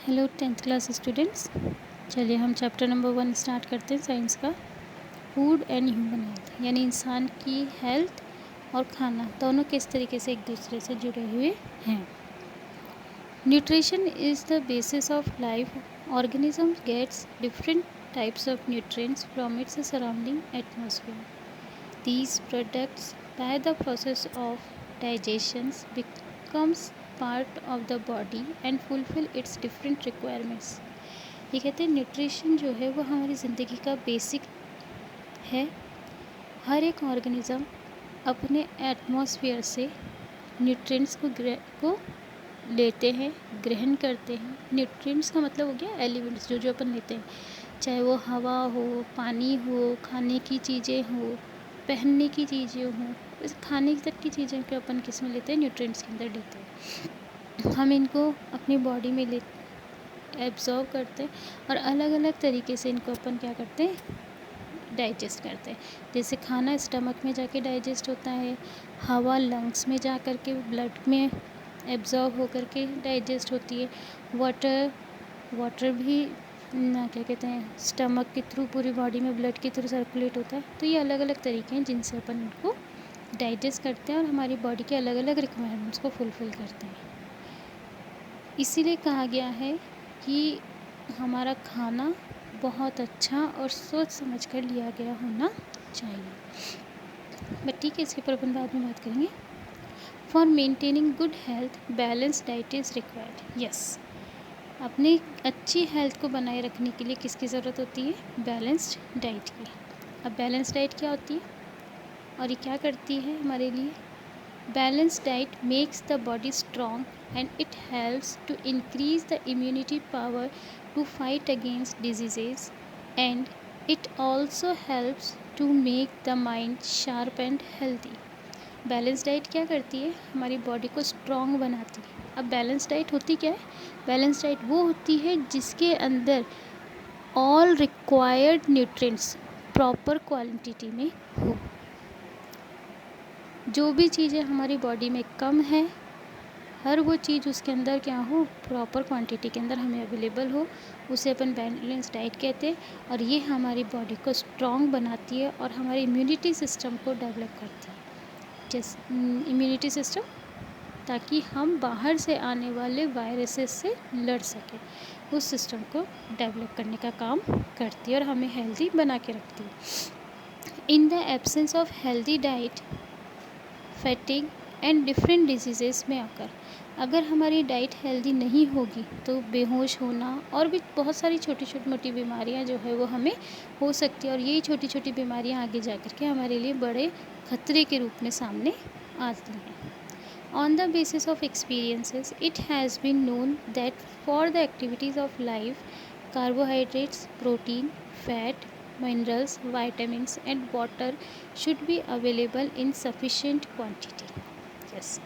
Hello 10th class students. चलिए हम chapter number 1 start करते हैं साइंस का। फूड एंड ह्यूमन हेल्थ, यानी इंसान की हेल्थ और खाना दोनों किस तरीके से एक दूसरे से जुड़े हुए हैं। Nutrition is the basis of life. Organism gets different types of nutrients from its surrounding atmosphere. These products, by the process of digestion, becomes part of the body and fulfill its different requirements. ये कहते हैं nutrition जो है वो हमारी ज़िंदगी का basic है। हर एक ऑर्गेनिज़म अपने एटमॉस्फेयर से न्यूट्रिएंट्स को लेते हैं, ग्रहण करते हैं। न्यूट्रिएंट्स का मतलब हो गया एलिमेंट्स जो अपन लेते हैं, चाहे वो हवा हो, पानी हो, खाने की चीज़ें हो, पहनने की चीज़ें हों। वैसे खाने तक की चीज़ें को अपन किस में लेते हैं, न्यूट्रिएंट्स के अंदर लेते हैं। हम इनको अपनी बॉडी में एब्जॉर्व करते हैं और अलग अलग तरीके से इनको अपन क्या करते हैं, डाइजेस्ट करते हैं। जैसे खाना स्टमक में जाके डाइजेस्ट होता है, हवा लंग्स में जा कर के ब्लड में एब्जॉर्व होकर के डाइजेस्ट होती है, वाटर भी क्या कहते हैं स्टमक के थ्रू पूरी बॉडी में ब्लड के थ्रू सर्कुलेट होता है। तो ये अलग अलग तरीके हैं जिनसे अपन इनको डाइजेस्ट करते हैं और हमारी बॉडी के अलग अलग रिक्वायरमेंट्स को फुलफ़िल करते हैं। इसीलिए कहा गया है कि हमारा खाना बहुत अच्छा और सोच समझ कर लिया गया होना चाहिए। बट ठीक है, इसके ऊपर अपन बाद में बात करेंगे। For maintaining good health balance diet is required. Yes, अपनी अच्छी हेल्थ को बनाए रखने के लिए किसकी ज़रूरत होती है, बैलेंस्ड डाइट की। अब बैलेंस्ड डाइट क्या होती है और ये क्या करती है हमारे लिए? Balanced diet makes the body strong and it helps to increase the immunity power to fight against diseases and it also helps to make the mind sharp and healthy. Balance diet क्या करती है, हमारी body को strong बनाती है। अब balance diet होती क्या है? बैलेंस डाइट वो होती है जिसके अंदर all required nutrients proper quantity में हो। जो भी चीज़ें हमारी बॉडी में कम है, हर वो चीज़ उसके अंदर क्या हो, प्रॉपर क्वांटिटी के अंदर हमें अवेलेबल हो, उसे अपन बैलेंस डाइट कहते हैं। और ये हमारी बॉडी को स्ट्रॉन्ग बनाती है और हमारे इम्यूनिटी सिस्टम को डेवलप करती है। जैसे इम्यूनिटी सिस्टम, ताकि हम बाहर से आने वाले वायरसेस से लड़ सकें, उस सिस्टम को डेवलप करने का काम करती है और हमें हेल्दी बना के रखती है। In the absence of healthy diet fatigue and different diseases में आकर, अगर हमारी डाइट हेल्दी नहीं होगी तो बेहोश होना और भी बहुत सारी छोटी छोटी मोटी बीमारियां जो है वो हमें हो सकती है। और यही छोटी छोटी बीमारियां आगे जा कर के हमारे लिए बड़े खतरे के रूप में सामने आती हैं। On the basis of experiences, it has been known that for the activities of life, carbohydrates, protein, fat, minerals, vitamins, and water should be available in sufficient quantity. Yes,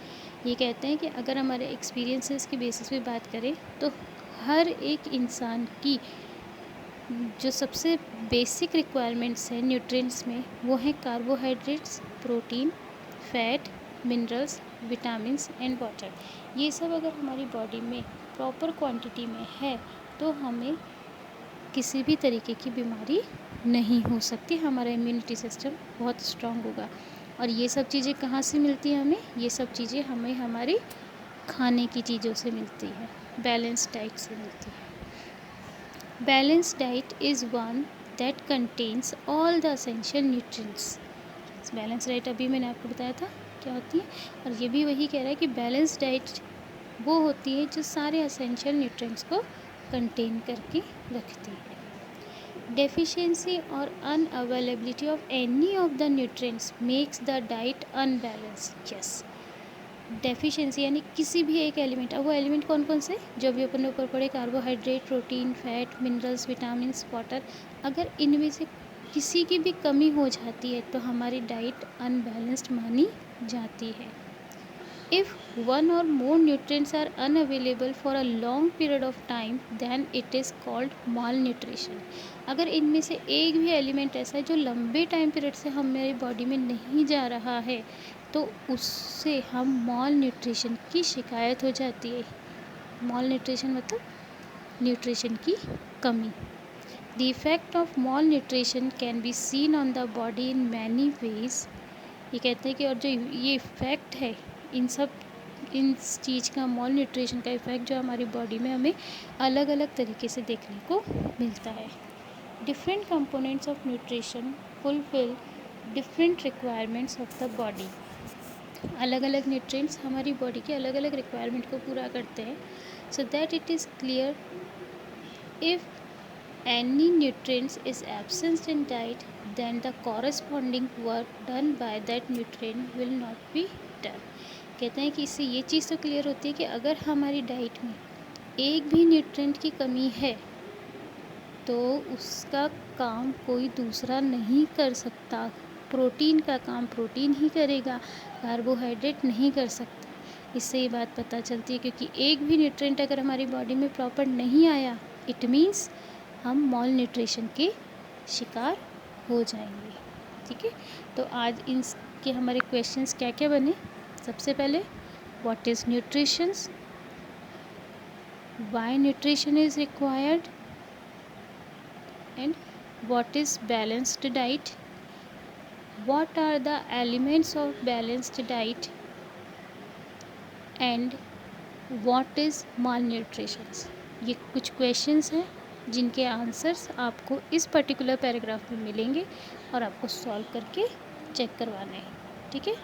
ये कहते हैं कि अगर हमारे एक्सपीरियंसेस के बेसिस पे बात करें तो हर एक इंसान की जो सबसे बेसिक रिक्वायरमेंट्स हैं न्यूट्रिएंट्स में, वो हैं carbohydrates, protein, fat, minerals, vitamins and water. ये सब अगर हमारी बॉडी में प्रॉपर क्वांटिटी में है तो हमें किसी भी तरीके की बीमारी नहीं हो सकती, हमारा इम्यूनिटी सिस्टम बहुत स्ट्रांग होगा। और ये सब चीज़ें कहाँ से मिलती हैं हमें? ये सब चीज़ें हमें हमारी खाने की चीज़ों से मिलती है, बैलेंस डाइट से मिलती है। Balance diet is one that contains all the essential nutrients. Balance diet अभी मैंने आपको बताया था क्या होती है, और ये भी वही कह रहा है कि बैलेंस डाइट वो होती है जो सारे एसेंशियल न्यूट्रिएंट्स को कंटेन करके रखती है। डेफिशिएंसी और unavailability of any of the nutrients makes the diet unbalanced. Yes, deficiency यानी किसी भी एक एलिमेंट, अब वो एलिमेंट कौन कौन से जो भी अपन ऊपर पढ़े, carbohydrate, protein, fat, minerals, vitamins, water, अगर इनमें से किसी की भी कमी हो जाती है तो हमारी डाइट अनबैलेंस्ड मानी जाती है. If one or more nutrients are unavailable for a long period of time then it is called malnutrition. अगर इनमें से एक भी एलिमेंट ऐसा है जो लंबे टाइम पीरियड से हमारी बॉडी में नहीं जा रहा है तो उससे हम माल न्यूट्रिशन की शिकायत हो जाती है. माल न्यूट्रिशन मतलब न्यूट्रिशन की कमी। The effect of malnutrition can be seen on the body in many ways. ये कहते हैं कि और जो ये इफ़ेक्ट है इन चीज़ का, मॉल न्यूट्रिशन का इफ़ेक्ट जो हमारी बॉडी में हमें अलग अलग तरीके से देखने को मिलता है। Different components of nutrition fulfil different requirements of the body. अलग अलग न्यूट्रिएंट्स हमारी बॉडी के अलग अलग रिक्वायरमेंट को पूरा करते हैं। So that it is clear if any nutrients is absent in diet then the corresponding work done by that nutrient will not be done। कहते हैं कि इससे ये चीज़ तो क्लियर होती है कि अगर हमारी डाइट में एक भी न्यूट्रिएंट की कमी है तो उसका काम कोई दूसरा नहीं कर सकता। प्रोटीन का काम प्रोटीन ही करेगा, कार्बोहाइड्रेट नहीं कर सकता। इससे ये बात पता चलती है, क्योंकि एक भी न्यूट्रिएंट अगर हमारी बॉडी में प्रॉपर नहीं आया, इट मीन्स हम मॉल न्यूट्रिशन के शिकार हो जाएंगे। ठीक है, तो आज इनके हमारे क्वेश्चंस क्या क्या बने। सबसे पहले, what is nutritions, why nutrition is required, and what is balanced diet, what are the elements of balanced diet, and what is malnutritions. ये कुछ क्वेश्चंस हैं जिनके आंसर्स आपको इस पर्टिकुलर पैराग्राफ में मिलेंगे और आपको सॉल्व करके चेक करवाने हैं। ठीक है।